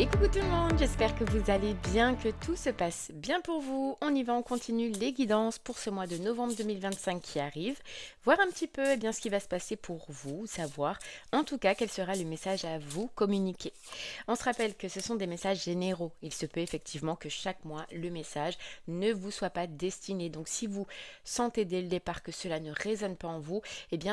Et coucou tout le monde, j'espère que vous allez bien, que tout se passe bien pour vous. On y va, on continue les guidances pour ce mois de novembre 2025 qui arrive. Voir un petit peu ce qui va se passer pour vous, savoir en tout cas quel sera le message à vous communiquer. On se rappelle que ce sont des messages généraux. Il se peut effectivement que chaque mois, le message ne vous soit pas destiné. Donc si vous sentez dès le départ que cela ne résonne pas en vous,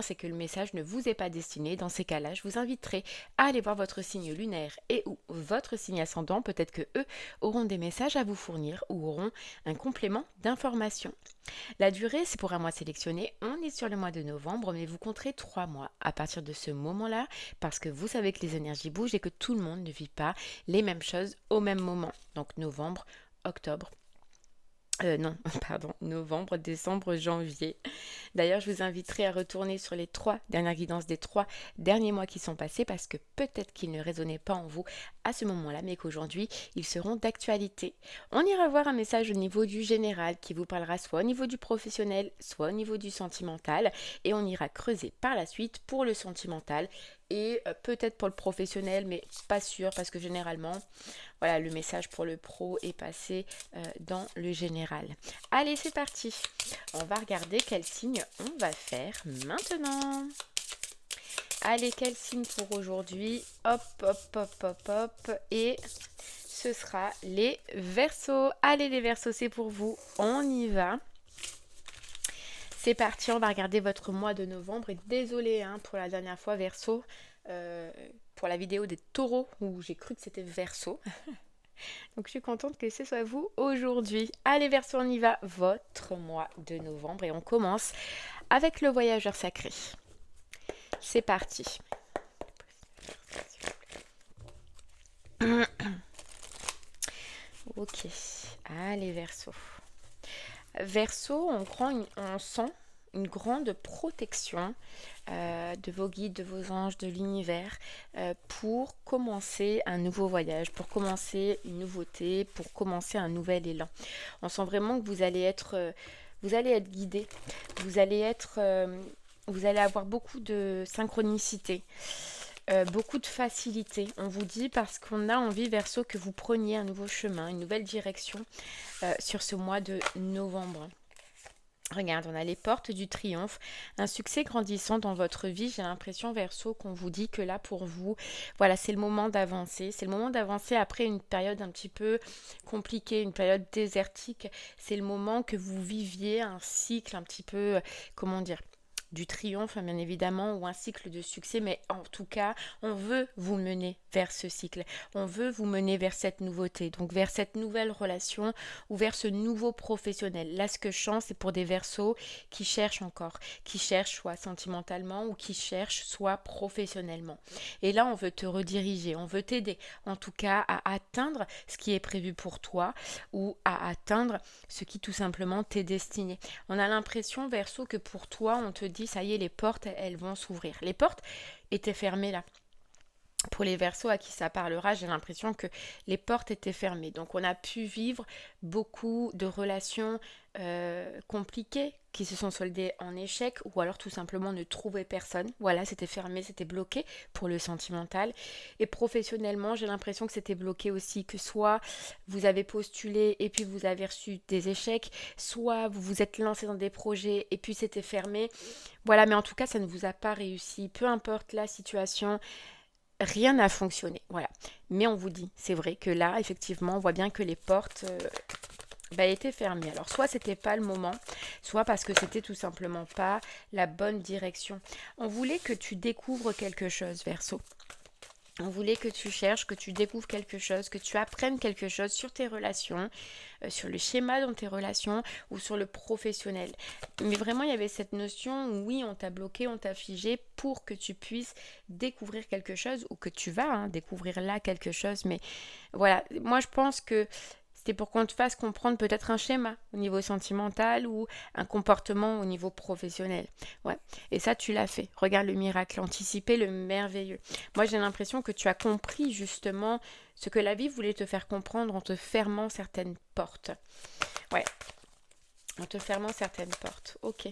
c'est que le message ne vous est pas destiné. Dans ces cas-là, je vous inviterai à aller voir votre signe lunaire et ou votre signe ascendant. Peut-être que eux auront des messages à vous fournir ou auront un complément d'information. La durée, c'est pour un mois sélectionné. On est sur le mois de novembre, mais vous compterez 3 mois à partir de ce moment-là, parce que vous savez que les énergies bougent et que tout le monde ne vit pas les mêmes choses au même moment. Donc novembre, octobre. Novembre, décembre, janvier. D'ailleurs, je vous inviterai à retourner sur les 3 dernières guidances des 3 derniers mois qui sont passés parce que peut-être qu'ils ne résonnaient pas en vous à ce moment-là, mais qu'aujourd'hui, ils seront d'actualité. On ira voir un message au niveau du général qui vous parlera soit au niveau du professionnel, soit au niveau du sentimental, et on ira creuser par la suite pour le sentimental et peut-être pour le professionnel, mais pas sûr parce que généralement, voilà, le message pour le pro est passé dans le général. Allez, c'est parti. On va regarder quel signe on va faire maintenant. Allez, quel signe pour aujourd'hui? Hop, hop, hop, hop, hop. Et ce sera les Verseaux. Allez, les Verseaux, c'est pour vous. On y va. C'est parti, on va regarder votre mois de novembre. Et désolé pour la dernière fois, Verseau, pour la vidéo des taureaux où j'ai cru que c'était Verseau. Donc je suis contente que ce soit vous aujourd'hui. Allez, Verseau, on y va. Votre mois de novembre. Et on commence avec le voyageur sacré. C'est parti. Ok. Allez, Verseau. Verseau, on sent une grande protection de vos guides, de vos anges, de l'univers pour commencer un nouveau voyage, pour commencer une nouveauté, pour commencer un nouvel élan. On sent vraiment que vous allez être guidé, vous allez avoir beaucoup de synchronicité. Beaucoup de facilité, on vous dit, parce qu'on a envie, Verseau, que vous preniez un nouveau chemin, une nouvelle direction sur ce mois de novembre. Regarde, on a les portes du triomphe, un succès grandissant dans votre vie. J'ai l'impression, Verseau, qu'on vous dit que là, pour vous, voilà, c'est le moment d'avancer. C'est le moment d'avancer après une période un petit peu compliquée, une période désertique. C'est le moment que vous viviez un cycle un petit peu, comment dire, du triomphe, bien évidemment, ou un cycle de succès, mais en tout cas, on veut vous mener vers ce cycle. On veut vous mener vers cette nouveauté, donc vers cette nouvelle relation ou vers ce nouveau professionnel. Là, ce que je sens, c'est pour des Verseaux qui cherchent encore, qui cherchent soit sentimentalement ou qui cherchent soit professionnellement. Et là, on veut te rediriger, on veut t'aider, en tout cas, à atteindre ce qui est prévu pour toi ou à atteindre ce qui tout simplement t'est destiné. On a l'impression, Verseau, que pour toi, on te dit, ça y est, les portes, elles vont s'ouvrir. Les portes étaient fermées là. Pour les Verseaux à qui ça parlera, j'ai l'impression que les portes étaient fermées. Donc on a pu vivre beaucoup de relations compliquées qui se sont soldées en échec ou alors tout simplement ne trouver personne. Voilà, c'était fermé, c'était bloqué pour le sentimental. Et professionnellement, j'ai l'impression que c'était bloqué aussi, que soit vous avez postulé et puis vous avez reçu des échecs, soit vous vous êtes lancé dans des projets et puis c'était fermé. Voilà, mais en tout cas, ça ne vous a pas réussi. Peu importe la situation, rien n'a fonctionné, voilà. Mais on vous dit, c'est vrai que là, effectivement, on voit bien que les portes étaient fermées. Alors, soit c'était pas le moment, soit parce que c'était tout simplement pas la bonne direction. On voulait que tu découvres quelque chose, Verseau. On voulait que tu cherches, que tu découvres quelque chose, que tu apprennes quelque chose sur tes relations, sur le schéma dans tes relations ou sur le professionnel. Mais vraiment, il y avait cette notion où oui, on t'a bloqué, on t'a figé pour que tu puisses découvrir quelque chose ou que tu vas découvrir là quelque chose. Mais voilà, moi je pense que c'était pour qu'on te fasse comprendre peut-être un schéma au niveau sentimental ou un comportement au niveau professionnel. Ouais. Et ça, tu l'as fait. Regarde le miracle, anticiper le merveilleux. Moi, j'ai l'impression que tu as compris justement ce que la vie voulait te faire comprendre en te fermant certaines portes. Ouais. En te fermant certaines portes. Ok.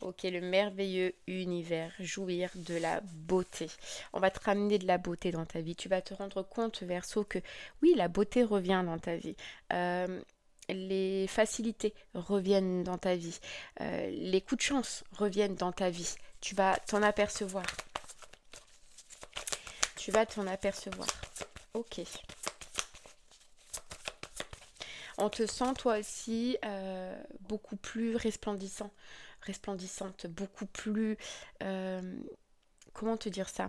Ok, le merveilleux univers, jouir de la beauté. On va te ramener de la beauté dans ta vie. Tu vas te rendre compte, Verseau, que oui, la beauté revient dans ta vie. Euh, les facilités reviennent dans ta vie. Les coups de chance reviennent dans ta vie. Tu vas t'en apercevoir. Tu vas t'en apercevoir. Ok. On te sent toi aussi beaucoup plus resplendissante, beaucoup plus... euh, comment te dire ça?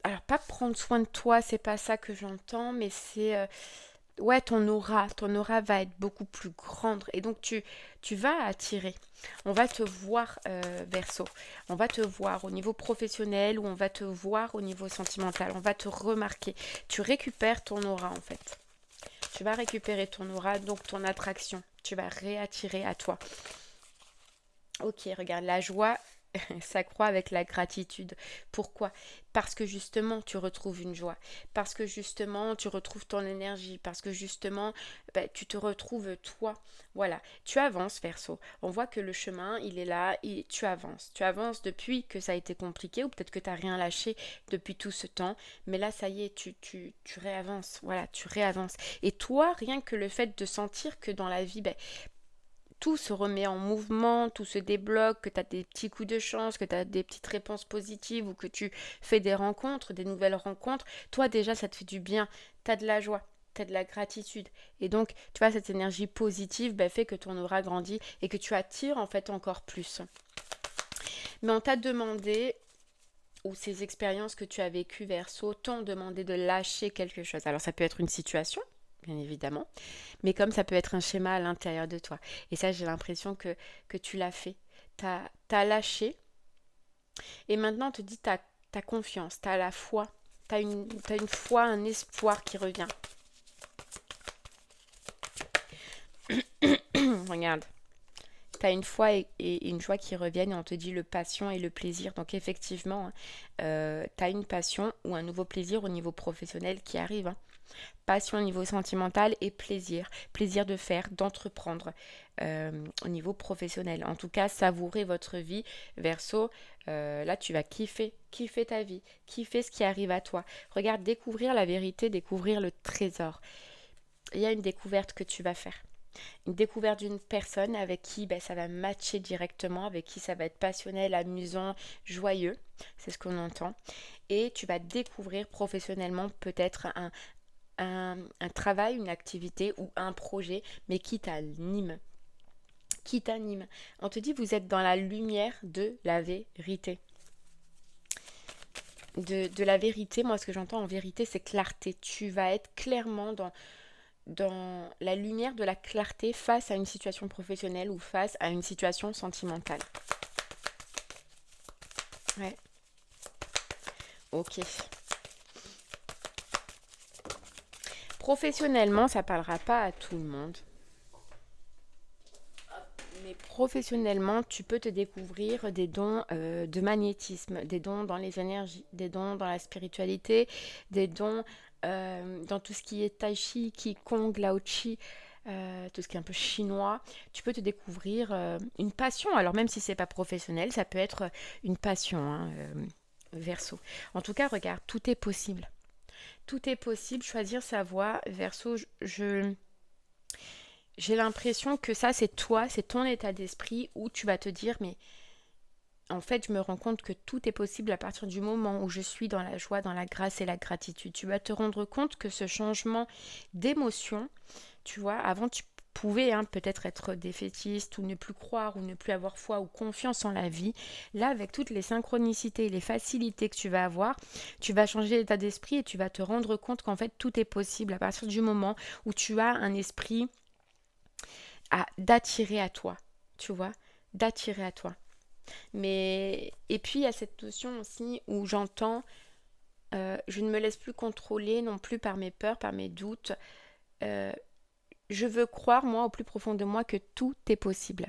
Alors pas prendre soin de toi, c'est pas ça que j'entends, mais c'est... ouais, ton aura va être beaucoup plus grande et donc tu vas attirer. On va te voir, Verseau. On va te voir au niveau professionnel ou on va te voir au niveau sentimental. On va te remarquer. Tu récupères ton aura en fait. Tu vas récupérer ton aura, donc ton attraction. Tu vas réattirer à toi. Ok, regarde, la joie s'accroît avec la gratitude. Pourquoi? Parce que justement, tu retrouves une joie. Parce que justement, tu retrouves ton énergie. Parce que justement, bah, tu te retrouves toi. Voilà, tu avances, Verseau. On voit que le chemin, il est là et tu avances. Tu avances depuis que ça a été compliqué ou peut-être que tu n'as rien lâché depuis tout ce temps. Mais là, ça y est, tu réavances. Voilà, tu réavances. Et toi, rien que le fait de sentir que dans la vie, ben, tout se remet en mouvement, tout se débloque, que tu as des petits coups de chance, que tu as des petites réponses positives ou que tu fais des rencontres, des nouvelles rencontres, toi déjà ça te fait du bien, tu as de la joie, tu as de la gratitude. Et donc, tu vois, cette énergie positive ben, fait que ton aura grandit et que tu attires en fait encore plus. Mais on t'a demandé, ou ces expériences que tu as vécues, Verseau, t'ont demandé de lâcher quelque chose. Alors ça peut être une situation, bien évidemment, mais comme ça peut être un schéma à l'intérieur de toi. Et ça, j'ai l'impression que tu l'as fait. T'as lâché. Et maintenant, on te dit, t'as confiance, t'as la foi. T'as une foi, un espoir qui revient. Regarde. T'as une foi et une joie qui reviennent et on te dit le passion et le plaisir. Donc effectivement, t'as une passion ou un nouveau plaisir au niveau professionnel qui arrive, hein. Passion au niveau sentimental et plaisir. Plaisir de faire, d'entreprendre au niveau professionnel. En tout cas, savourez votre vie. Verseau, là, tu vas kiffer ta vie, kiffer ce qui arrive à toi. Regarde, découvrir la vérité, découvrir le trésor. Il y a une découverte que tu vas faire. Une découverte d'une personne avec qui ben, ça va matcher directement, avec qui ça va être passionnel, amusant, joyeux. C'est ce qu'on entend. Et tu vas découvrir professionnellement peut-être un travail, une activité ou un projet, mais qui t'anime. Qui t'anime. On te dit, vous êtes dans la lumière de la vérité. De la vérité, moi ce que j'entends en vérité, c'est clarté. Tu vas être clairement dans la lumière de la clarté face à une situation professionnelle ou face à une situation sentimentale. Ouais, ok. Professionnellement, ça parlera pas à tout le monde. Mais professionnellement, tu peux te découvrir des dons de magnétisme, des dons dans les énergies, des dons dans la spiritualité, des dons dans tout ce qui est tai chi, qigong, lao chi, tout ce qui est un peu chinois. Tu peux te découvrir une passion. Alors même si c'est pas professionnel, ça peut être une passion, hein, Verseau. En tout cas, regarde, tout est possible. Tout est possible. Choisir sa voie, Verseau. J'ai l'impression que ça, c'est toi, c'est ton état d'esprit où tu vas te dire, mais en fait, je me rends compte que tout est possible à partir du moment où je suis dans la joie, dans la grâce et la gratitude. Tu vas te rendre compte que ce changement d'émotion, tu vois, avant tu pouvais hein, peut-être être défaitiste ou ne plus croire ou ne plus avoir foi ou confiance en la vie. Là, avec toutes les synchronicités, les facilités que tu vas avoir, tu vas changer d'état d'esprit et tu vas te rendre compte qu'en fait, tout est possible à partir du moment où tu as un esprit d'attirer à toi, tu vois, d'attirer à toi. Mais et puis il y a cette notion aussi où j'entends, je ne me laisse plus contrôler non plus par mes peurs, par mes doutes. Euh, je veux croire moi au plus profond de moi que tout est possible.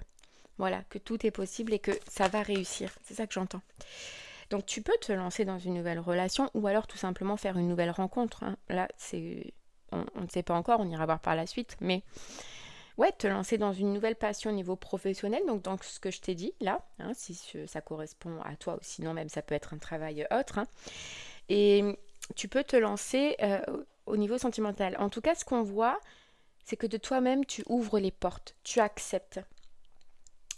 Voilà, que tout est possible et que ça va réussir. C'est ça que j'entends. Donc tu peux te lancer dans une nouvelle relation ou alors tout simplement faire une nouvelle rencontre, hein. Là, on ne sait pas encore, on ira voir par la suite, mais ouais, te lancer dans une nouvelle passion au niveau professionnel, donc dans ce que je t'ai dit là, hein, si ça correspond à toi ou sinon même ça peut être un travail autre, hein. Et tu peux te lancer au niveau sentimental. En tout cas, ce qu'on voit, c'est que de toi-même, tu ouvres les portes, tu acceptes.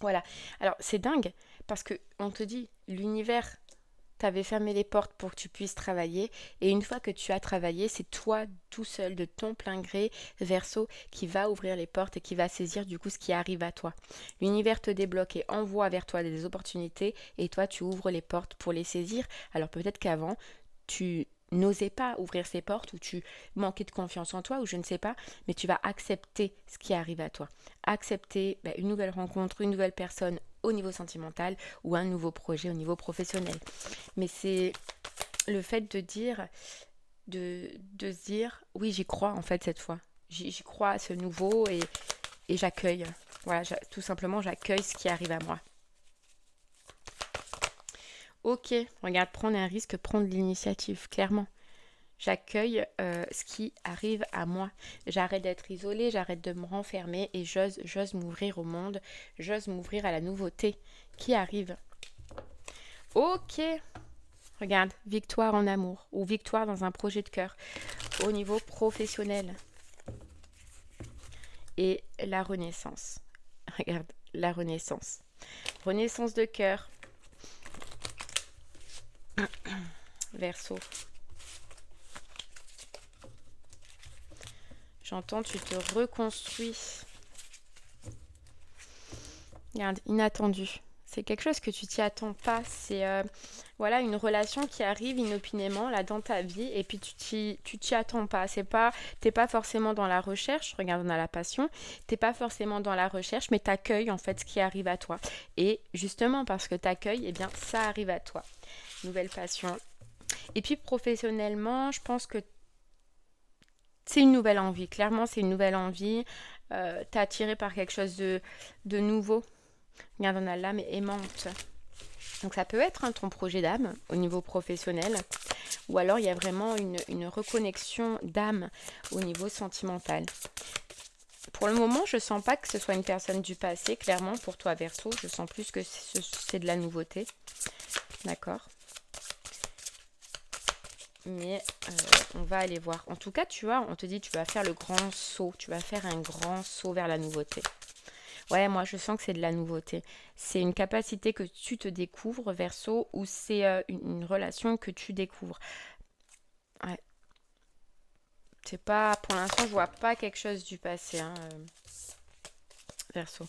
Voilà. Alors, c'est dingue parce que on te dit, l'univers t'avait fermé les portes pour que tu puisses travailler. Et une fois que tu as travaillé, c'est toi tout seul, de ton plein gré, Verseau, qui va ouvrir les portes et qui va saisir du coup ce qui arrive à toi. L'univers te débloque et envoie vers toi des opportunités et toi tu ouvres les portes pour les saisir. Alors peut-être qu'avant, tu n'osais pas ouvrir ces portes ou tu manquais de confiance en toi ou je ne sais pas, mais tu vas accepter ce qui arrive à toi. Accepter une nouvelle rencontre, une nouvelle personne au niveau sentimental ou un nouveau projet au niveau professionnel. Mais c'est le fait de dire, de se dire, oui, j'y crois en fait cette fois. J'y crois à ce nouveau et j'accueille. Voilà, tout simplement, j'accueille ce qui arrive à moi. Ok, regarde, prendre un risque, prendre l'initiative, clairement. J'accueille ce qui arrive à moi. J'arrête d'être isolée, j'arrête de me renfermer et j'ose m'ouvrir au monde, j'ose m'ouvrir à la nouveauté qui arrive. Ok, regarde, victoire en amour ou victoire dans un projet de cœur au niveau professionnel. Et la renaissance. Regarde, la renaissance. Renaissance de cœur. Verseau. J'entends, tu te reconstruis. Regarde, inattendu. C'est quelque chose que tu t'y attends pas. C'est voilà une relation qui arrive inopinément là dans ta vie et puis tu t'y attends pas. T'es pas forcément dans la recherche. Regarde, on a la passion. T'es pas forcément dans la recherche, mais t'accueilles en fait ce qui arrive à toi. Et justement parce que t'accueilles, eh bien ça arrive à toi. Nouvelle passion. Et puis professionnellement, je pense que c'est une nouvelle envie. Clairement, c'est une nouvelle envie. T'es attiré par quelque chose de nouveau. Regarde, on a l'âme aimante. Donc ça peut être ton projet d'âme au niveau professionnel. Ou alors il y a vraiment une reconnexion d'âme au niveau sentimental. Pour le moment, je sens pas que ce soit une personne du passé. Clairement, pour toi, Verseau, je sens plus que c'est de la nouveauté. D'accord. Mais on va aller voir. En tout cas, tu vois, on te dit tu vas faire le grand saut. Tu vas faire un grand saut vers la nouveauté. Ouais, moi je sens que c'est de la nouveauté. C'est une capacité que tu te découvres, Verseau, ou c'est une relation que tu découvres. Ouais. C'est pas, pour l'instant, je vois pas quelque chose du passé, hein, Verseau.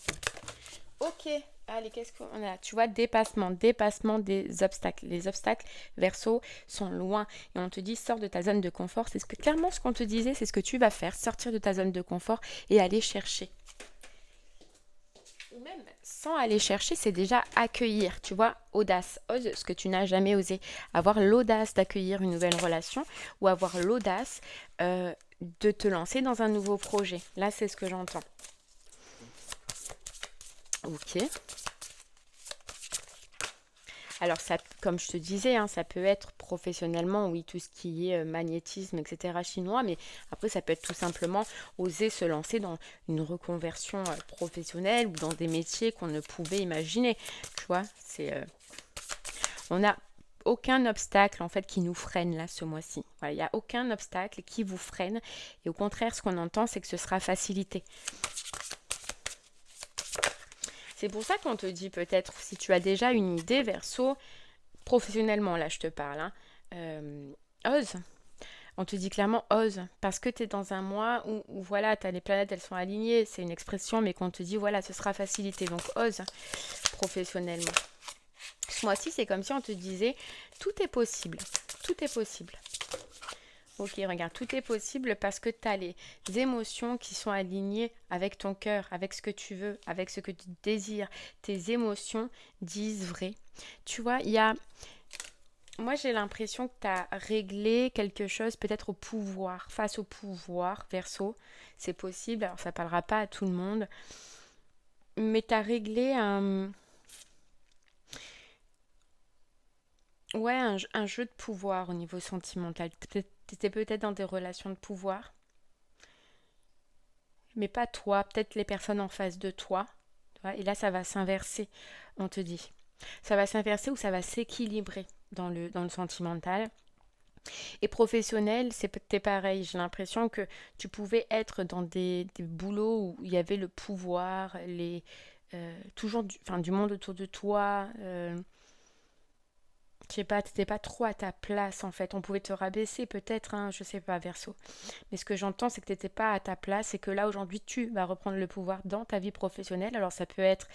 Ok, allez, qu'est-ce qu'on a? Tu vois, dépassement des obstacles. Les obstacles, Verseau, sont loin. Et on te dit, sors de ta zone de confort. C'est clairement ce qu'on te disait, c'est ce que tu vas faire, sortir de ta zone de confort et aller chercher. Ou même sans aller chercher, c'est déjà accueillir, tu vois, audace, ose ce que tu n'as jamais osé. Avoir l'audace d'accueillir une nouvelle relation ou avoir l'audace de te lancer dans un nouveau projet. Là, c'est ce que j'entends. Ok. Alors, ça, comme je te disais, hein, ça peut être professionnellement, oui, tout ce qui est magnétisme, etc., chinois, mais après, ça peut être tout simplement oser se lancer dans une reconversion professionnelle ou dans des métiers qu'on ne pouvait imaginer. Tu vois, on n'a aucun obstacle en fait qui nous freine là ce mois-ci. Voilà, il n'y a aucun obstacle qui vous freine et au contraire, ce qu'on entend, c'est que ce sera facilité. C'est pour ça qu'on te dit peut-être, si tu as déjà une idée, Verseau, professionnellement, là je te parle, hein, ose. On te dit clairement ose, parce que tu es dans un mois où voilà, les planètes, elles sont alignées, c'est une expression, mais qu'on te dit, voilà, ce sera facilité, donc ose professionnellement. Ce mois-ci, c'est comme si on te disait, tout est possible, tout est possible. Ok, regarde, tout est possible parce que tu as les émotions qui sont alignées avec ton cœur, avec ce que tu veux, avec ce que tu désires. Tes émotions disent vrai. Tu vois, moi j'ai l'impression que tu as réglé quelque chose peut-être au pouvoir, face au pouvoir, Verseau. C'est possible, alors ça ne parlera pas à tout le monde. Mais tu as réglé un jeu de pouvoir au niveau sentimental. Tu étais peut-être dans des relations de pouvoir. mais pas toi, peut-être les personnes en face de toi. Tu vois. Et là, ça va s'inverser, on te dit. Ça va s'inverser ou ça va s'équilibrer dans le sentimental. Et professionnel, c'est pareil. J'ai l'impression que tu pouvais être dans des boulots où il y avait le pouvoir, toujours du monde autour de toi. Je sais pas, t'étais pas trop à ta place en fait. On pouvait te rabaisser peut-être, hein, je sais pas, Verseau. Mais ce que j'entends, c'est que t'étais pas à ta place et que là aujourd'hui, tu vas reprendre le pouvoir dans ta vie professionnelle. Alors ça peut être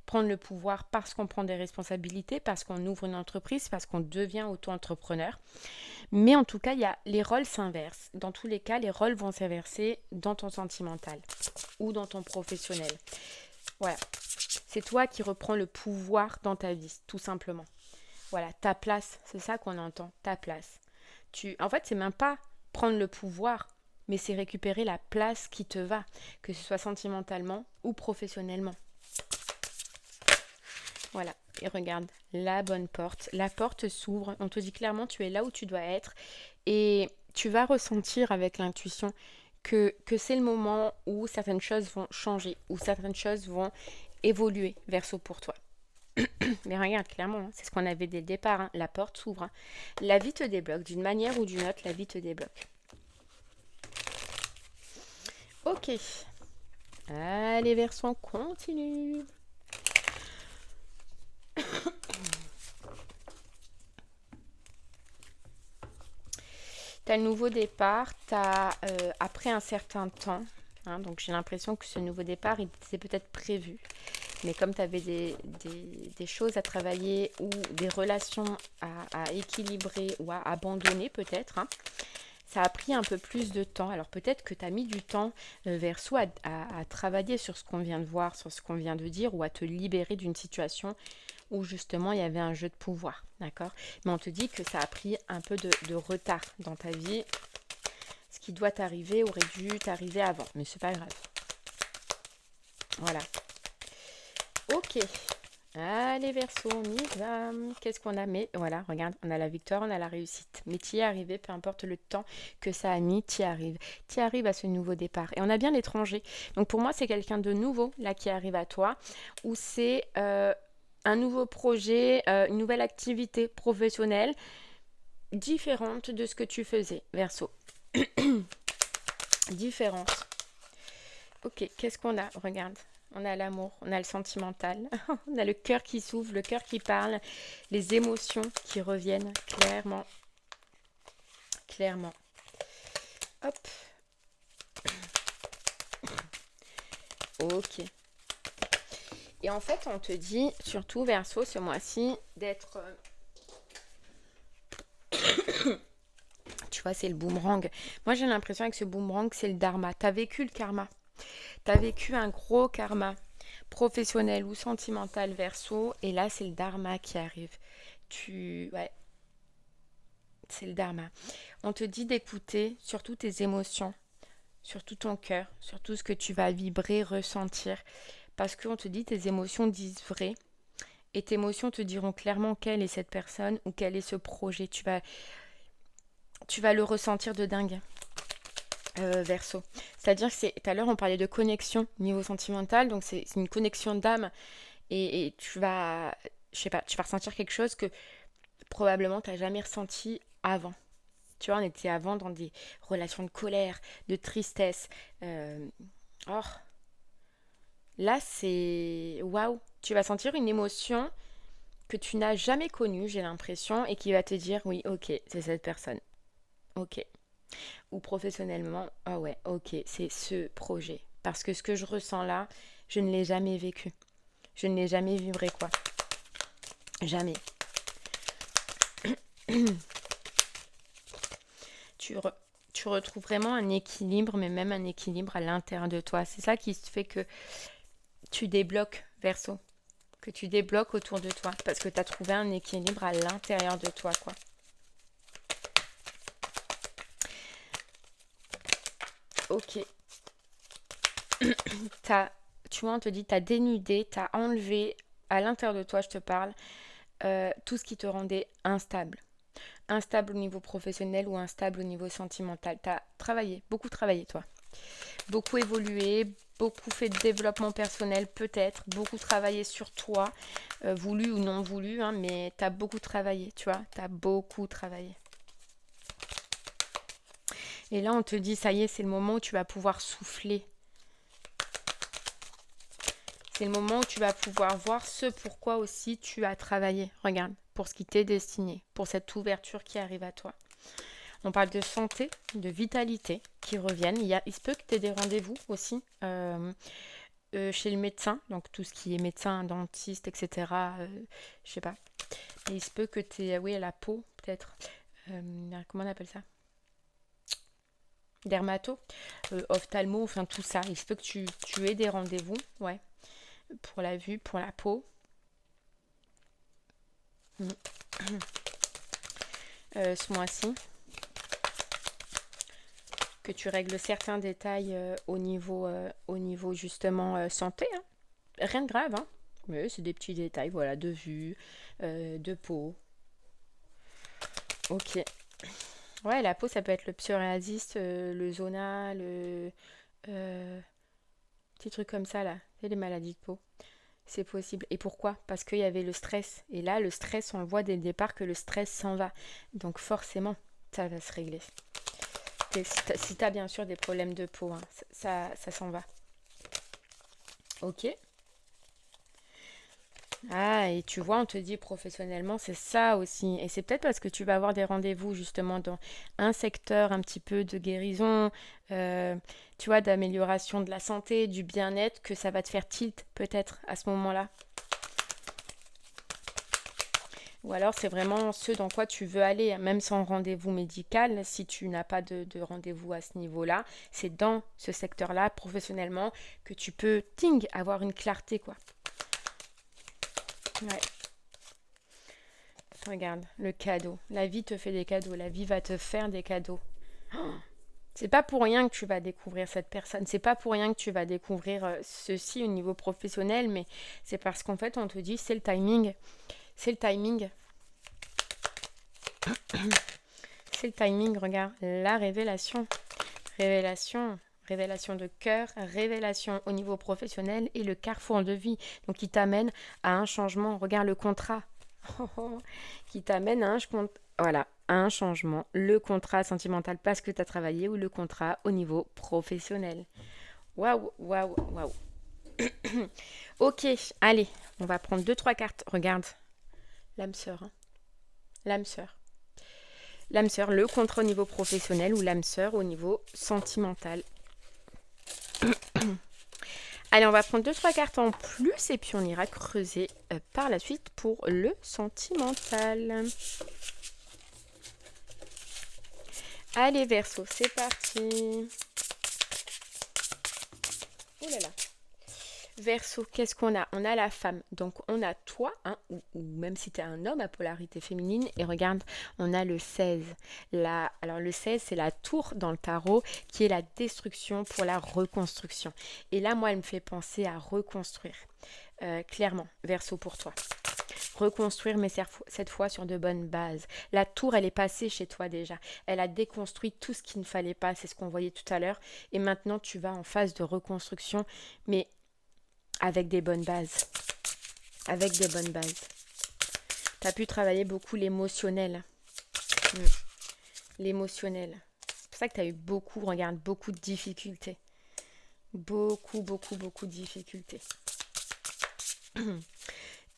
prendre le pouvoir parce qu'on prend des responsabilités, parce qu'on ouvre une entreprise, parce qu'on devient auto-entrepreneur. Mais en tout cas, les rôles s'inversent. Dans tous les cas, les rôles vont s'inverser dans ton sentimental ou dans ton professionnel. Voilà. C'est toi qui reprends le pouvoir dans ta vie, tout simplement. Voilà, ta place, c'est ça qu'on entend, ta place. En fait, c'est même pas prendre le pouvoir, mais c'est récupérer la place qui te va, que ce soit sentimentalement ou professionnellement. Voilà, et regarde, la bonne porte. La porte s'ouvre, on te dit clairement tu es là où tu dois être et tu vas ressentir avec l'intuition que c'est le moment où certaines choses vont changer, où certaines choses vont évoluer verso pour toi. Mais regarde, clairement, hein, c'est ce qu'on avait dès le départ, hein, la porte s'ouvre. Hein. La vie te débloque, d'une manière ou d'une autre, la vie te débloque. Ok. Allez, verso, on continue. T'as le nouveau départ, après un certain temps, hein, donc j'ai l'impression que ce nouveau départ, il était peut-être prévu. Mais comme tu avais des choses à travailler ou des relations à équilibrer ou à abandonner peut-être, hein, ça a pris un peu plus de temps. Alors peut-être que tu as mis du temps Verseau à travailler sur ce qu'on vient de voir, sur ce qu'on vient de dire ou à te libérer d'une situation où justement il y avait un jeu de pouvoir. D'accord. Mais on te dit que ça a pris un peu de retard dans ta vie. Ce qui doit t'arriver aurait dû t'arriver avant. Mais c'est pas grave. Voilà. Ok. Allez, Verseau, on y va. Qu'est-ce qu'on a? Mais voilà, regarde, on a la victoire, on a la réussite. Mais tu y es arrivé, peu importe le temps que ça a mis, tu y arrives. Tu y arrives à ce nouveau départ. Et on a bien l'étranger. Donc pour moi, c'est quelqu'un de nouveau, là, qui arrive à toi, où c'est un nouveau projet, une nouvelle activité professionnelle différente de ce que tu faisais, Verseau. Différence. Ok, qu'est-ce qu'on a? Regarde. On a l'amour, on a le sentimental, on a le cœur qui s'ouvre, le cœur qui parle, les émotions qui reviennent clairement. Clairement. Hop. Ok. Et en fait, on te dit, surtout Verseau, ce mois-ci, d'être... Tu vois, c'est le boomerang. Moi, j'ai l'impression avec ce boomerang, c'est le dharma. T'as vécu le karma. T'as vécu un gros karma, professionnel ou sentimental Verseau, et là, c'est le dharma qui arrive. Ouais, c'est le dharma. On te dit d'écouter surtout tes émotions, surtout ton cœur, surtout ce que tu vas vibrer, ressentir. Parce qu'on te dit tes émotions disent vrai. Et tes émotions te diront clairement quelle est cette personne ou quel est ce projet. Tu vas le ressentir de dingue. Verseau. C'est-à-dire que tout à l'heure on parlait de connexion niveau sentimental, donc c'est une connexion d'âme et tu vas, je sais pas, tu vas ressentir quelque chose que probablement tu n'as jamais ressenti avant. Tu vois, on était avant dans des relations de colère, de tristesse. Or, là, c'est waouh. Tu vas sentir une émotion que tu n'as jamais connue, j'ai l'impression, et qui va te dire oui, ok, c'est cette personne. Ok. Ou professionnellement, ah ouais, ok, c'est ce projet. Parce que ce que je ressens là, je ne l'ai jamais vécu. Je ne l'ai jamais vibré, quoi. Jamais. tu, re- Tu retrouves vraiment un équilibre, mais même un équilibre à l'intérieur de toi. C'est ça qui fait que tu débloques, Verseau. Que tu débloques autour de toi. Parce que tu as trouvé un équilibre à l'intérieur de toi, quoi. Ok. Tu vois, on te dit, t'as dénudé, t'as enlevé, à l'intérieur de toi, je te parle, tout ce qui te rendait instable. Instable au niveau professionnel ou instable au niveau sentimental. T'as travaillé, beaucoup travaillé, toi. beaucoup évolué, beaucoup fait de développement personnel peut-être, beaucoup travaillé sur toi, voulu ou non voulu, hein, mais tu as beaucoup travaillé, tu vois, tu as beaucoup travaillé. Et là, on te dit, ça y est, c'est le moment où tu vas pouvoir souffler. C'est le moment où tu vas pouvoir voir ce pourquoi aussi tu as travaillé. Regarde, pour ce qui t'est destiné, pour cette ouverture qui arrive à toi. On parle de santé, de vitalité qui reviennent. Il se peut que tu aies des rendez-vous aussi chez le médecin, donc tout ce qui est médecin, dentiste, etc. Je sais pas. Et il se peut que tu aies, oui, à la peau, peut-être. Comment on appelle ça? Dermato, ophtalmo, enfin tout ça. Il se peut que tu aies des rendez-vous, ouais, pour la vue, pour la peau. Ce mois-ci. Que tu règles certains détails au niveau justement santé. Hein. Rien de grave, hein. Mais c'est des petits détails, voilà, de vue, de peau. Ok. Ouais, la peau, ça peut être le psoriasis, le zona, le... petits trucs comme ça, là. C'est les maladies de peau. C'est possible. Et pourquoi? Parce qu'il y avait le stress. Et là, le stress, on le voit dès le départ que le stress s'en va. Donc forcément, ça va se régler. Si tu as bien sûr des problèmes de peau, hein, ça s'en va. Ok. Ah, et tu vois, on te dit professionnellement, c'est ça aussi. Et c'est peut-être parce que tu vas avoir des rendez-vous justement dans un secteur un petit peu de guérison, euh, tu vois, d'amélioration de la santé, du bien-être, que ça va te faire tilt peut-être à ce moment-là. Ou alors c'est vraiment ce dans quoi tu veux aller, hein, même sans rendez-vous médical, si tu n'as pas de rendez-vous à ce niveau-là, c'est dans ce secteur-là, professionnellement, que tu peux, ting, avoir une clarté, quoi. Ouais. Regarde, le cadeau. La vie te fait des cadeaux. La vie va te faire des cadeaux. Oh, c'est pas pour rien que tu vas découvrir cette personne. C'est pas pour rien que tu vas découvrir ceci au niveau professionnel, mais c'est parce qu'en fait, on te dit c'est le timing. C'est le timing. C'est le timing, regarde. La révélation. Révélation. Révélation de cœur, révélation au niveau professionnel et le carrefour de vie. Donc, qui t'amène à un changement. Regarde le contrat. Qui t'amène à voilà, à un changement. Le contrat sentimental parce que tu as travaillé ou le contrat au niveau professionnel. Waouh, waouh, waouh. Ok, allez, on va prendre deux, trois cartes. Regarde, l'âme sœur. Hein. L'âme sœur. L'âme sœur, le contrat au niveau professionnel ou l'âme sœur au niveau sentimental. Allez, on va prendre deux, trois cartes en plus et puis on ira creuser par la suite pour le sentimental. Allez, Verseau, c'est parti. Oh là là. Verseau, qu'est-ce qu'on a? On a la femme. Donc, on a toi, hein, ou même si tu es un homme à polarité féminine. Et regarde, on a le 16. Alors, le 16, c'est la tour dans le tarot qui est la destruction pour la reconstruction. Et là, moi, elle me fait penser à reconstruire. Clairement, Verseau pour toi. Reconstruire, mais cette fois sur de bonnes bases. La tour, elle est passée chez toi déjà. Elle a déconstruit tout ce qu'il ne fallait pas. C'est ce qu'on voyait tout à l'heure. Et maintenant, tu vas en phase de reconstruction, mais avec des bonnes bases. Avec des bonnes bases. Tu as pu travailler beaucoup l'émotionnel. L'émotionnel. C'est pour ça que tu as eu beaucoup, regarde, beaucoup de difficultés. Beaucoup, beaucoup, beaucoup de difficultés.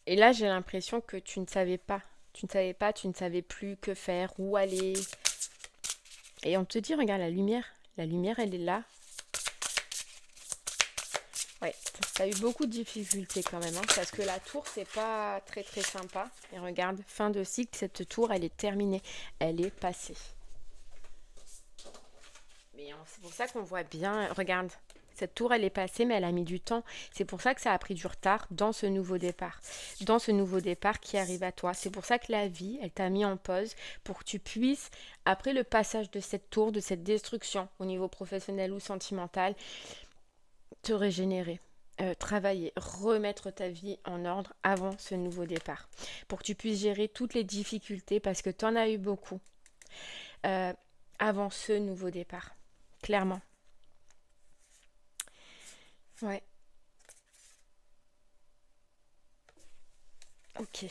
Et là, j'ai l'impression que tu ne savais pas. Tu ne savais pas, tu ne savais plus que faire, où aller. Et on te dit, regarde, la lumière, elle est là. Ouais, tu as eu beaucoup de difficultés quand même, hein, parce que la tour, c'est pas très très sympa. Et regarde, fin de cycle, cette tour, elle est terminée. Elle est passée. Mais c'est pour ça qu'on voit bien, regarde, cette tour, elle est passée, mais elle a mis du temps. C'est pour ça que ça a pris du retard dans ce nouveau départ. Dans ce nouveau départ qui arrive à toi. C'est pour ça que la vie, elle t'a mis en pause pour que tu puisses, après le passage de cette tour, de cette destruction au niveau professionnel ou sentimental, te régénérer. Travailler, remettre ta vie en ordre avant ce nouveau départ. Pour que tu puisses gérer toutes les difficultés, parce que tu en as eu beaucoup, avant ce nouveau départ. Clairement. Ouais, ok.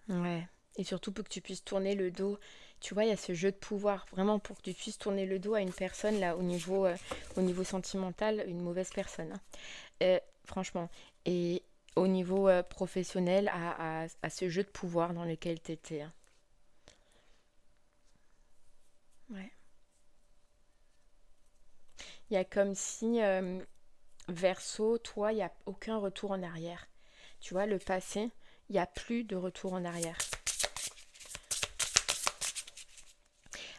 Ouais. Et surtout pour que tu puisses tourner le dos. Tu vois, il y a ce jeu de pouvoir. Vraiment pour que tu puisses tourner le dos à une personne, là, au niveau sentimental, une mauvaise personne, hein. Franchement. Et au niveau professionnel, à ce jeu de pouvoir dans lequel tu étais, hein. Ouais. Il y a comme si, verso, toi, il n'y a aucun retour en arrière. Tu vois, le passé, il n'y a plus de retour en arrière.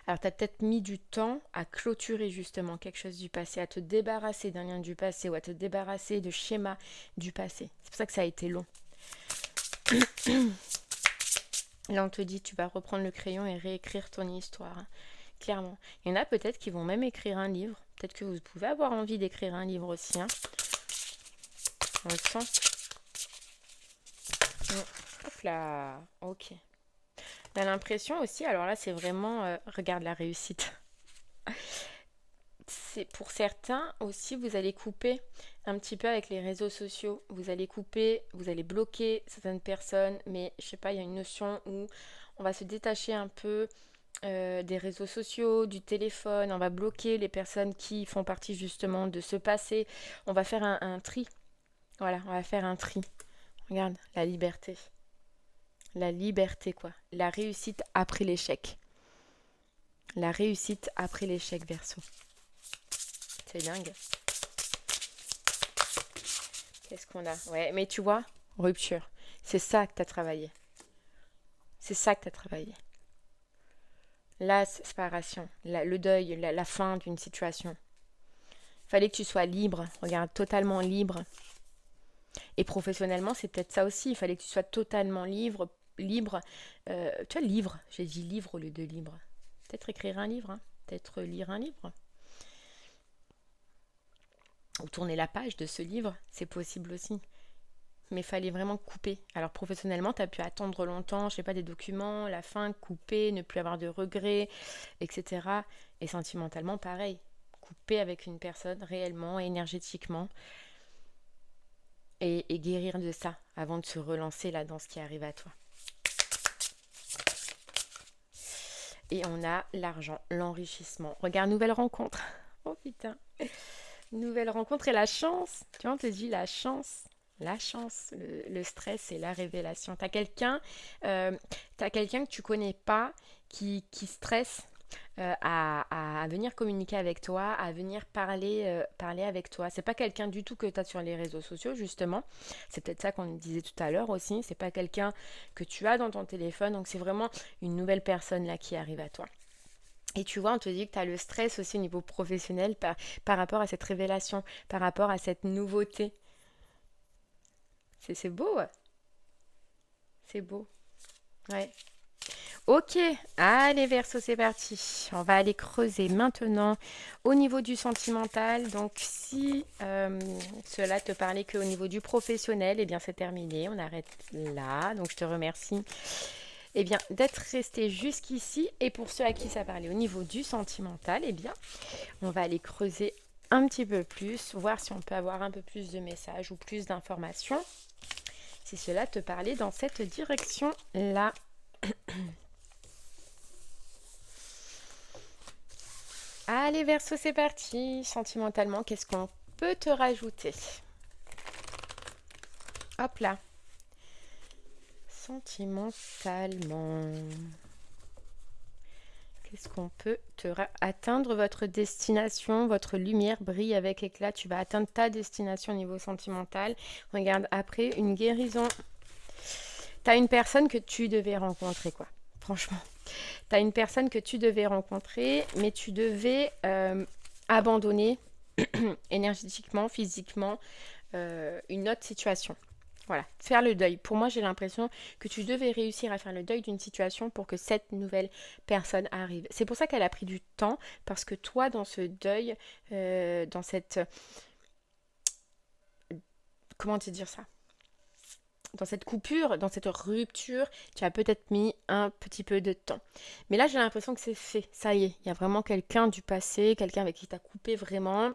Alors, tu as peut-être mis du temps à clôturer justement quelque chose du passé, à te débarrasser d'un lien du passé ou à te débarrasser de schémas du passé. C'est pour ça que ça a été long. Là, on te dit, tu vas reprendre le crayon et réécrire ton histoire, hein. Clairement. Il y en a peut-être qui vont même écrire un livre. Peut-être que vous pouvez avoir envie d'écrire un livre aussi, hein. On le sent. Hop là. Ok. On a l'impression aussi, alors là, c'est vraiment, regarde la réussite. C'est pour certains aussi, vous allez couper un petit peu avec les réseaux sociaux. Vous allez couper, vous allez bloquer certaines personnes, mais je sais pas, il y a une notion où on va se détacher un peu des réseaux sociaux, du téléphone, on va bloquer les personnes qui font partie justement de ce passé. On va faire un tri. Voilà, on va faire un tri. Regarde, la liberté. La liberté, quoi. La réussite après l'échec. La réussite après l'échec, Verseau. C'est dingue. Qu'est-ce qu'on a? Ouais, mais tu vois, rupture. C'est ça que tu as travaillé. C'est ça que tu as travaillé. La séparation, le deuil, la fin d'une situation. Fallait que tu sois libre, regarde, totalement libre. Et professionnellement, c'est peut-être ça aussi. Il fallait que tu sois totalement libre, libre. Tu vois, livre. J'ai dit livre au lieu de libre. Peut-être écrire un livre, hein. Peut-être lire un livre. Ou tourner la page de ce livre, c'est possible aussi. Mais il fallait vraiment couper. Alors professionnellement, tu as pu attendre longtemps, je sais pas, des documents, la fin, couper, ne plus avoir de regrets, etc. Et sentimentalement, pareil. Couper avec une personne réellement, énergétiquement, et guérir de ça avant de se relancer là dans ce qui arrive à toi. Et on a l'argent, l'enrichissement. Regarde, nouvelle rencontre. Oh putain. Nouvelle rencontre et la chance. Tu vois, on te dit la chance. La chance, le stress et la révélation. T'as quelqu'un que tu connais pas qui stresse à venir communiquer avec toi, à venir parler avec toi. C'est pas quelqu'un du tout que tu as sur les réseaux sociaux, justement. C'est peut-être ça qu'on disait tout à l'heure aussi. C'est pas quelqu'un que tu as dans ton téléphone. Donc c'est vraiment une nouvelle personne là qui arrive à toi. Et tu vois, on te dit que tu as le stress aussi au niveau professionnel par rapport à cette révélation, par rapport à cette nouveauté. C'est beau, ouais. C'est beau. Ouais. Ok, allez Verseau, c'est parti. On va aller creuser maintenant au niveau du sentimental. Donc si cela te parlait qu'au niveau du professionnel, eh bien c'est terminé, on arrête là. Donc je te remercie eh bien, d'être resté jusqu'ici. Et pour ceux à qui ça parlait au niveau du sentimental, eh bien, on va aller creuser un petit peu plus, voir si on peut avoir un peu plus de messages ou plus d'informations. Si cela te parlait dans cette direction-là. Allez, Verseau, c'est parti. Sentimentalement, qu'est-ce qu'on peut te rajouter? Hop là. Sentimentalement. Qu'est-ce qu'on peut atteindre votre destination, votre lumière brille avec éclat. Tu vas atteindre ta destination au niveau sentimental. Regarde, après une guérison, t'as une personne que tu devais rencontrer, quoi. Franchement, t'as une personne que tu devais rencontrer, mais tu devais abandonner énergétiquement, physiquement, une autre situation. Voilà, faire le deuil. Pour moi, j'ai l'impression que tu devais réussir à faire le deuil d'une situation pour que cette nouvelle personne arrive. C'est pour ça qu'elle a pris du temps, parce que toi, dans ce deuil, dans cette... Comment te dire ça? dans cette coupure, dans cette rupture, tu as peut-être mis un petit peu de temps. Mais là, j'ai l'impression que c'est fait. Ça y est, il y a vraiment quelqu'un du passé, quelqu'un avec qui tu as coupé vraiment,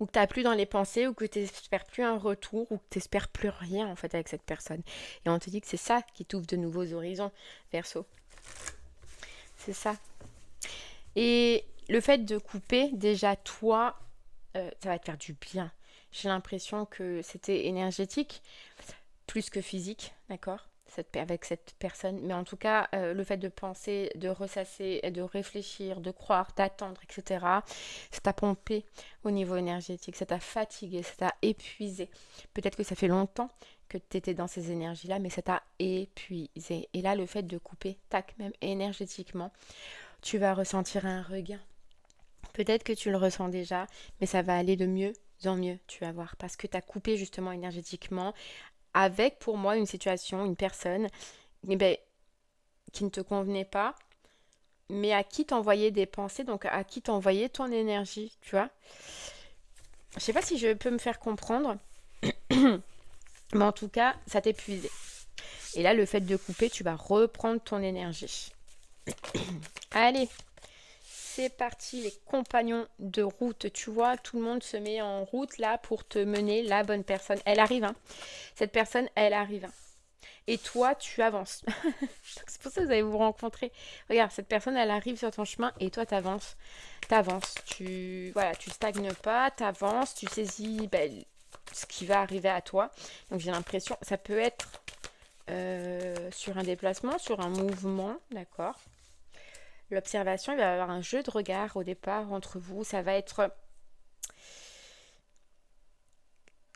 ou que tu n'as plus dans les pensées, ou que tu n'espères plus un retour, ou que tu n'espères plus rien en fait avec cette personne. Et on te dit que c'est ça qui t'ouvre de nouveaux horizons, Verseau. C'est ça. Et le fait de couper, déjà toi, ça va te faire du bien. J'ai l'impression que c'était énergétique plus que physique, d'accord, avec cette personne. Mais en tout cas, le fait de penser, de ressasser, de réfléchir, de croire, d'attendre, etc., ça t'a pompé au niveau énergétique, ça t'a fatigué, ça t'a épuisé. Peut-être que ça fait longtemps que tu étais dans ces énergies-là, mais ça t'a épuisé. Et là, le fait de couper, tac, même énergétiquement, tu vas ressentir un regain. Peut-être que tu le ressens déjà, mais ça va aller de mieux en mieux, tu vas voir, parce que tu as coupé justement énergétiquement avec pour moi une situation, une personne eh ben, qui ne te convenait pas, mais à qui t'envoyais des pensées, donc à qui t'envoyais ton énergie, tu vois. Je sais pas si je peux me faire comprendre, mais en tout cas, ça t'épuisait. Et là, le fait de couper, tu vas reprendre ton énergie. Allez, c'est parti, les compagnons de route. Tu vois, tout le monde se met en route là pour te mener la bonne personne. Elle arrive, hein. Cette personne, elle arrive, hein. Et toi, tu avances. C'est pour ça que vous allez vous rencontrer. Regarde, cette personne, elle arrive sur ton chemin et toi, t'avances. T'avances. Voilà, tu stagnes pas, t'avances, tu saisis ce qui va arriver à toi. Donc j'ai l'impression, ça peut être sur un déplacement, sur un mouvement, d'accord. L'observation, il va y avoir un jeu de regard au départ entre vous. Ça va être.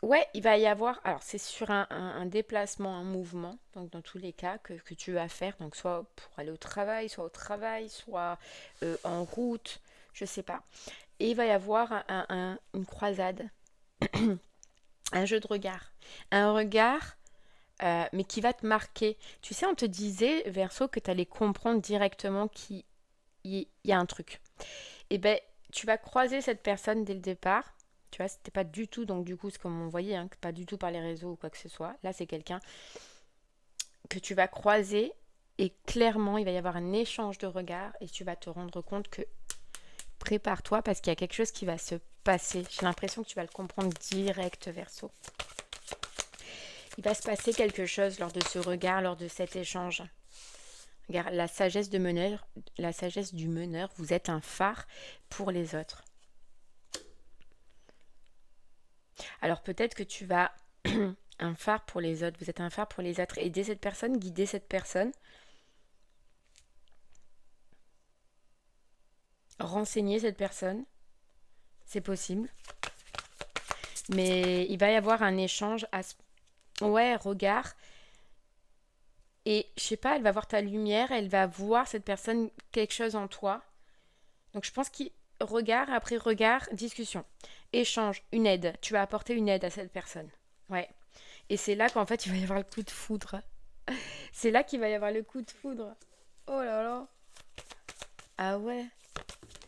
Ouais, il va y avoir. Alors, c'est sur un déplacement, un mouvement, donc dans tous les cas que tu vas faire, donc soit pour aller au travail, soit en route, je sais pas. Et il va y avoir une croisade, un jeu de regard. Un regard, mais qui va te marquer. Tu sais, on te disait, Verseau, que tu allais comprendre directement qu'il y a un truc. Et ben, tu vas croiser cette personne dès le départ. Tu vois, c'était pas du tout, donc du coup, c'est comme on voyait, hein, pas du tout par les réseaux ou quoi que ce soit. Là, c'est quelqu'un que tu vas croiser et clairement, il va y avoir un échange de regards et tu vas te rendre compte que prépare-toi parce qu'il y a quelque chose qui va se passer. J'ai l'impression que tu vas le comprendre direct, Verseau. Il va se passer quelque chose lors de ce regard, lors de cet échange. Regarde, la sagesse du meneur, vous êtes un phare pour les autres. Alors peut-être que tu vas un phare pour les autres, vous êtes un phare pour les autres, aider cette personne, guider cette personne, renseigner cette personne, c'est possible. Mais il va y avoir un échange ouais, regard. Et je sais pas, elle va voir ta lumière, elle va voir cette personne quelque chose en toi. Donc je pense qu'il regard après regard, discussion, échange, une aide. Tu vas apporter une aide à cette personne. Ouais. Et c'est là qu'en fait il va y avoir le coup de foudre. C'est là qu'il va y avoir le coup de foudre. Oh là là. Ah ouais.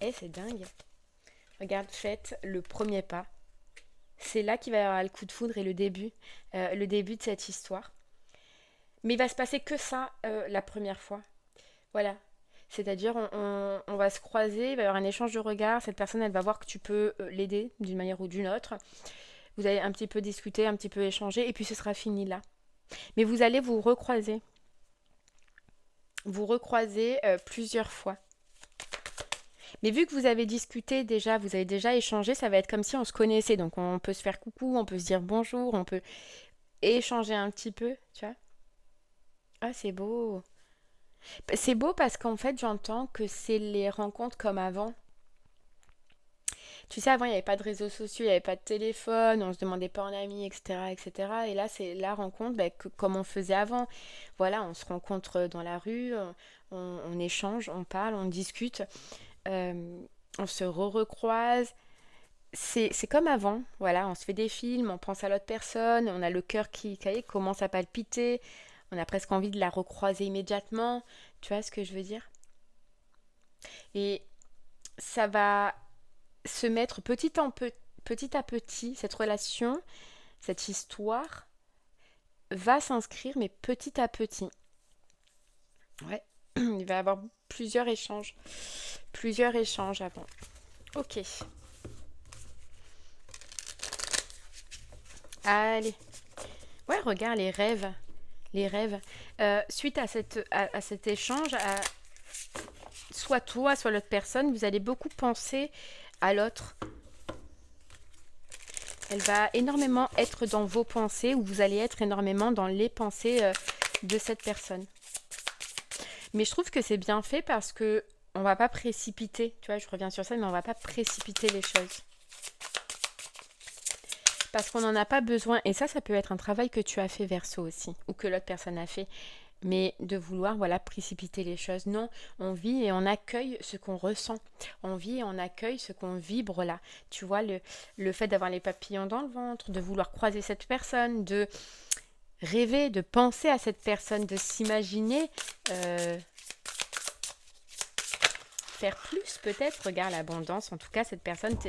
Eh, c'est dingue. Regarde, faites le premier pas. C'est là qu'il va y avoir le coup de foudre et le début de cette histoire. Mais il va se passer que ça la première fois. Voilà. C'est-à-dire, on va se croiser, il va y avoir un échange de regards. Cette personne, elle va voir que tu peux l'aider d'une manière ou d'une autre. Vous allez un petit peu discuter, un petit peu échanger, et puis ce sera fini là. Mais vous allez vous recroiser. Vous recroiser plusieurs fois. Mais vu que vous avez discuté déjà, vous avez déjà échangé, ça va être comme si on se connaissait. Donc on peut se faire coucou, on peut se dire bonjour, on peut échanger un petit peu, tu vois. Ah, c'est beau. C'est beau parce qu'en fait, j'entends que c'est les rencontres comme avant. Tu sais, avant, il n'y avait pas de réseaux sociaux, il n'y avait pas de téléphone, on se demandait pas en ami, etc., etc. Et là, c'est la rencontre comme on faisait avant. Voilà, on se rencontre dans la rue, on échange, on parle, on discute, euh, on se recroise. C'est comme avant, voilà, on se fait des films, on pense à l'autre personne, on a le cœur qui commence à palpiter, on a presque envie de la recroiser immédiatement, tu vois ce que je veux dire? Et ça va se mettre petit à petit, cette relation, cette histoire, va s'inscrire, mais petit à petit. Ouais, il va y avoir plusieurs échanges. Plusieurs échanges avant. Ok. Allez. Ouais, regarde les rêves. Les rêves. Suite à cet échange, soit toi, soit l'autre personne, vous allez beaucoup penser à l'autre. Elle va énormément être dans vos pensées ou vous allez être énormément dans les pensées de cette personne. Mais je trouve que c'est bien fait parce que on va pas précipiter. Tu vois, je reviens sur ça, mais on va pas précipiter les choses. Parce qu'on n'en a pas besoin. Et ça peut être un travail que tu as fait Verseau aussi, ou que l'autre personne a fait. Mais de vouloir, voilà, précipiter les choses. Non, on vit et on accueille ce qu'on ressent. On vit et on accueille ce qu'on vibre là. Tu vois, le fait d'avoir les papillons dans le ventre, de vouloir croiser cette personne, de rêver, de penser à cette personne, de s'imaginer faire plus peut-être. Regarde l'abondance. En tout cas, cette personne,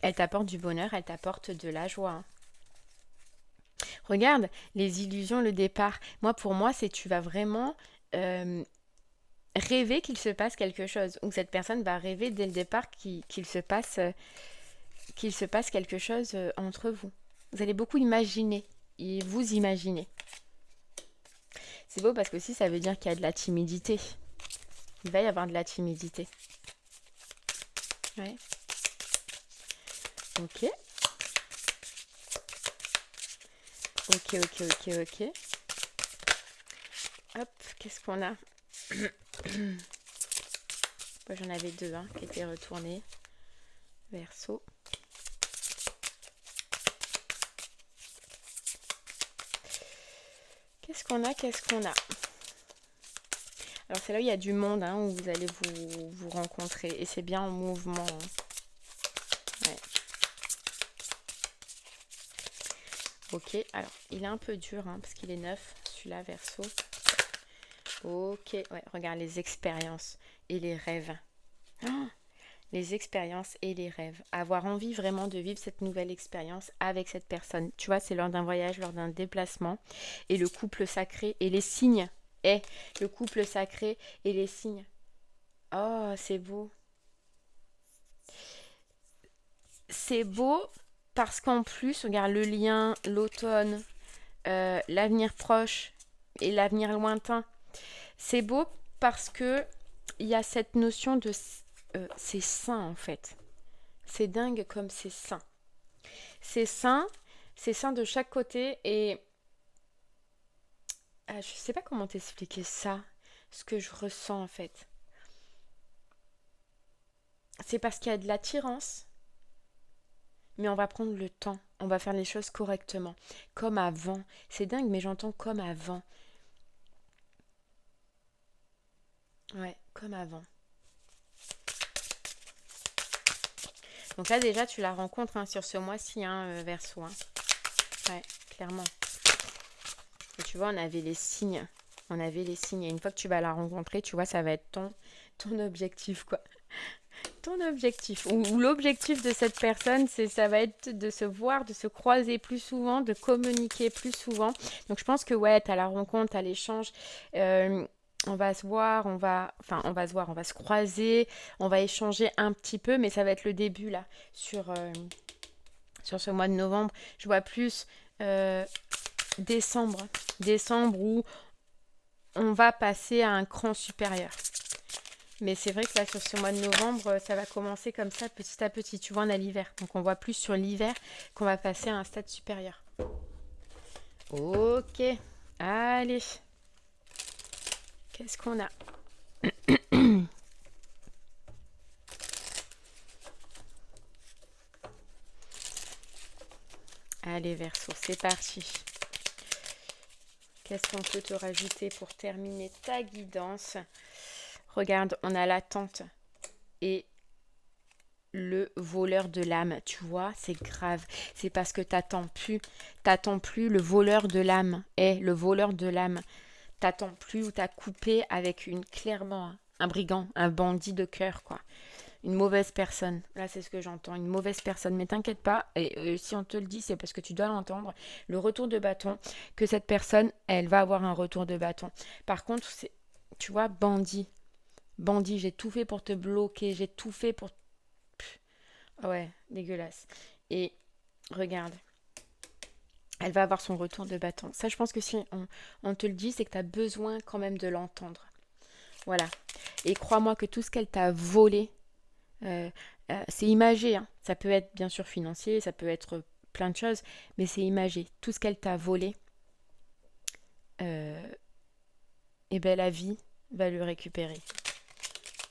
elle t'apporte du bonheur, elle t'apporte de la joie. Hein. Regarde, les illusions, le départ. Moi, pour moi, c'est tu vas vraiment rêver qu'il se passe quelque chose. Ou cette personne va rêver dès le départ qu'il se passe quelque chose entre vous. Vous allez beaucoup imaginer. Et vous imaginez. C'est beau parce que aussi, ça veut dire qu'il y a de la timidité. Il va y avoir de la timidité. Ouais. Ok. Ok. Hop, qu'est-ce qu'on a? Moi, j'en avais deux hein, qui étaient retournés. Verseau. Qu'est-ce qu'on a? Alors c'est là où il y a du monde hein, où vous allez vous rencontrer. Et c'est bien en mouvement. Hein. Ouais. Ok, alors il est un peu dur hein, parce qu'il est neuf, celui-là, Verseau. Ok, ouais, regarde les expériences et les rêves. Oh, les expériences et les rêves. Avoir envie vraiment de vivre cette nouvelle expérience avec cette personne. Tu vois, c'est lors d'un voyage, lors d'un déplacement. Et le couple sacré et les signes. Le couple sacré et les signes. Oh, c'est beau. C'est beau parce qu'en plus, regarde le lien, l'automne, l'avenir proche et l'avenir lointain. C'est beau parce que il y a cette notion de c'est sain en fait. C'est dingue comme c'est sain. C'est sain de chaque côté et je sais pas comment t'expliquer ça, ce que je ressens en fait. C'est parce qu'il y a de l'attirance, mais on va prendre le temps, on va faire les choses correctement, comme avant. C'est dingue, mais j'entends comme avant. Ouais, comme avant. Donc là déjà tu la rencontres hein, sur ce mois-ci, hein, Verseau. Hein. Ouais, clairement. Et tu vois, on avait les signes. Et une fois que tu vas la rencontrer, tu vois, ça va être ton objectif, quoi. Ton objectif. Ou l'objectif de cette personne, ça va être de se voir, de se croiser plus souvent, de communiquer plus souvent. Donc je pense que ouais, t'as la rencontre, t'as l'échange. On va se voir, on va se croiser, on va échanger un petit peu, mais ça va être le début là, sur ce mois de novembre. Je vois plus décembre où on va passer à un cran supérieur. Mais c'est vrai que là, sur ce mois de novembre, ça va commencer comme ça, petit à petit. Tu vois, on a l'hiver. Donc, on voit plus sur l'hiver qu'on va passer à un stade supérieur. Ok. Allez. Qu'est-ce qu'on a? Allez, Verseau, c'est parti. Qu'est-ce qu'on peut te rajouter pour terminer ta guidance? Regarde, on a l'attente et le voleur de l'âme. Tu vois, c'est grave. C'est parce que t'attends plus le voleur de l'âme. Le voleur de l'âme. T'attends plus ou t'as coupé avec clairement un brigand, un bandit de cœur, quoi. une mauvaise personne. Là, c'est ce que j'entends, une mauvaise personne. Mais t'inquiète pas, et si on te le dit, c'est parce que tu dois l'entendre. Le retour de bâton, que cette personne, elle va avoir un retour de bâton. Par contre, c'est, tu vois, bandit. Bandit, j'ai tout fait pour te bloquer, j'ai tout fait pour... Ah ouais, dégueulasse. Et regarde, elle va avoir son retour de bâton. Ça, je pense que si on te le dit, c'est que tu as besoin quand même de l'entendre. Voilà. Et crois-moi que tout ce qu'elle t'a volé, euh, c'est imagé, hein. Ça peut être bien sûr financier, ça peut être plein de choses, mais c'est imagé. Tout ce qu'elle t'a volé, euh, eh ben la vie va le récupérer.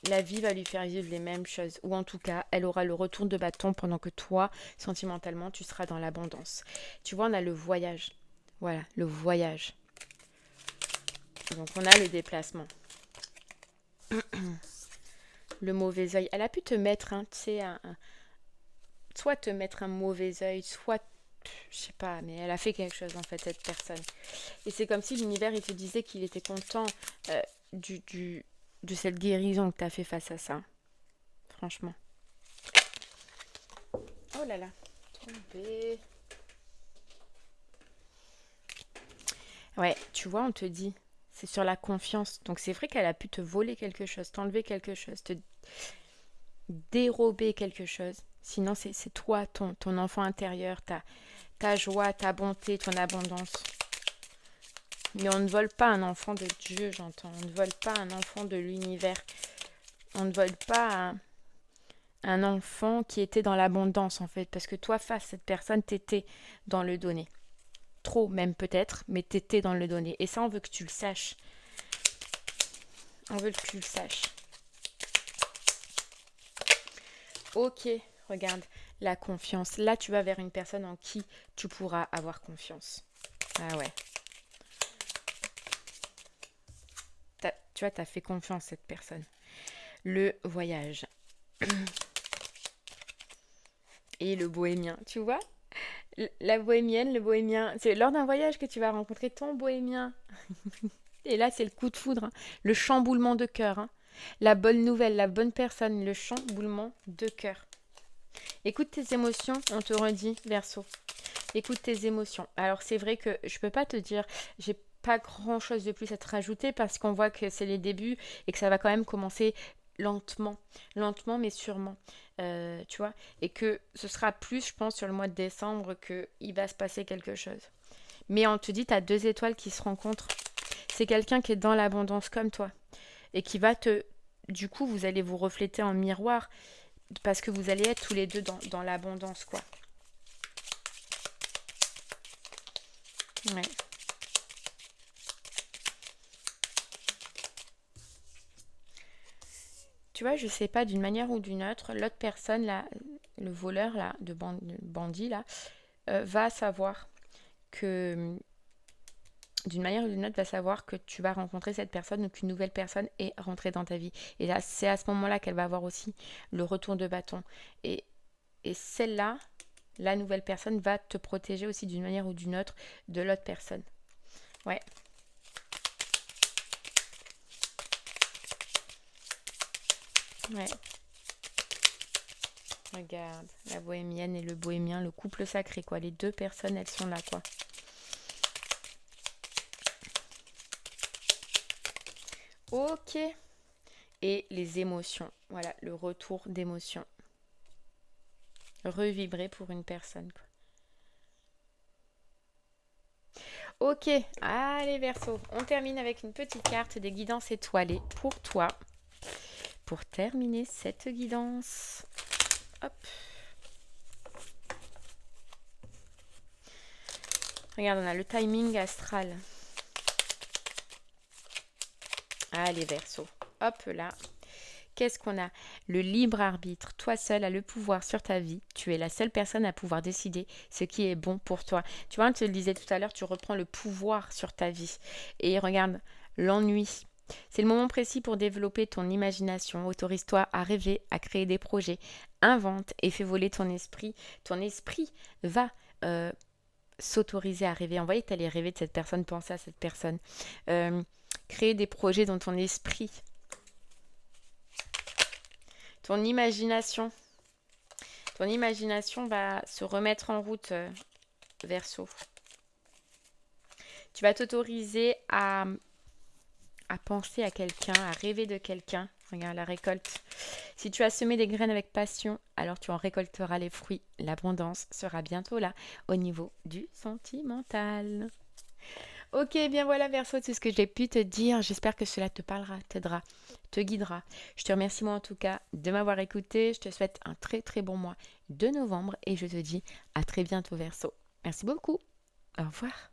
La vie va lui faire vivre les mêmes choses. Ou en tout cas, elle aura le retour de bâton pendant que toi, sentimentalement, tu seras dans l'abondance. Tu vois, on a le voyage. Voilà, le voyage. Donc on a le déplacement. Le mauvais œil. Elle a pu te mettre, tu sais, soit te mettre un mauvais œil, soit, je sais pas, mais elle a fait quelque chose en fait, cette personne. Et c'est comme si l'univers, il te disait qu'il était content euh, du, du, de cette guérison que tu as fait face à ça. Franchement. Oh là là, tombé. Ouais, tu vois, on te dit, c'est sur la confiance. Donc c'est vrai qu'elle a pu te voler quelque chose, t'enlever quelque chose, te dérober quelque chose. Sinon, c'est toi, ton enfant intérieur, ta joie, ta bonté, ton abondance. Mais on ne vole pas un enfant de Dieu, j'entends. On ne vole pas un enfant de l'univers. On ne vole pas un enfant qui était dans l'abondance, en fait. Parce que toi, face à cette personne, t'étais dans le donné. Trop même peut-être, mais t'étais dans le donné. Et ça, on veut que tu le saches. On veut que tu le saches. Ok, regarde, la confiance. Là, tu vas vers une personne en qui tu pourras avoir confiance. Ah ouais. Tu vois, t'as fait confiance à cette personne. Le voyage. Et le bohémien, tu vois? La bohémienne, le bohémien. C'est lors d'un voyage que tu vas rencontrer ton bohémien. Et là, c'est le coup de foudre, hein. Le chamboulement de cœur, hein. La bonne nouvelle, la bonne personne, le chamboulement de cœur. Écoute tes émotions, on te redit, Verseau. Écoute tes émotions. Alors c'est vrai que je peux pas te dire, j'ai pas grand chose de plus à te rajouter parce qu'on voit que c'est les débuts et que ça va quand même commencer lentement, lentement mais sûrement, tu vois, et que ce sera plus, je pense, sur le mois de décembre que il va se passer quelque chose. Mais on te dit, tu as deux étoiles qui se rencontrent. C'est quelqu'un qui est dans l'abondance comme toi et qui va te, du coup, vous allez vous refléter en miroir parce que vous allez être tous les deux dans l'abondance, quoi. Ouais. Tu vois, je sais pas, d'une manière ou d'une autre, l'autre personne, là, le voleur, là, de bandit, là, va savoir que, d'une manière ou d'une autre, va savoir que tu vas rencontrer cette personne ou qu'une nouvelle personne est rentrée dans ta vie. Et là, c'est à ce moment-là qu'elle va avoir aussi le retour de bâton. Et, et celle-là, la nouvelle personne, va te protéger aussi d'une manière ou d'une autre de l'autre personne. Ouais. Ouais. Regarde, la bohémienne et le bohémien, le couple sacré, quoi. Les deux personnes, elles sont là, quoi. Ok. Et les émotions. Voilà, le retour d'émotions. Revibrer pour une personne, quoi. Ok, allez Verseau, on termine avec une petite carte des guidances étoilées pour toi. Pour terminer cette guidance. Hop. Regarde, on a le timing astral. Allez Verseau, hop là. Qu'est-ce qu'on a? Le libre arbitre. Toi seul as le pouvoir sur ta vie. Tu es la seule personne à pouvoir décider ce qui est bon pour toi. Tu vois, on te le disait tout à l'heure, tu reprends le pouvoir sur ta vie. Et regarde, l'ennui. C'est le moment précis pour développer ton imagination. Autorise-toi à rêver, à créer des projets. Invente et fais voler ton esprit. Ton esprit va s'autoriser à rêver. Envoyer que tu allais rêver de cette personne, penser à cette personne. Créer des projets dans ton esprit. Ton imagination. Ton imagination va se remettre en route, Verseau. Tu vas t'autoriser à penser à quelqu'un, à rêver de quelqu'un. Regarde la récolte. Si tu as semé des graines avec passion, alors tu en récolteras les fruits. L'abondance sera bientôt là au niveau du sentimental. Ok, bien voilà Verseau, tout ce que j'ai pu te dire. J'espère que cela te parlera, t'aidera, te guidera. Je te remercie moi en tout cas de m'avoir écouté. Je te souhaite un très très bon mois de novembre et je te dis à très bientôt Verseau. Merci beaucoup. Au revoir.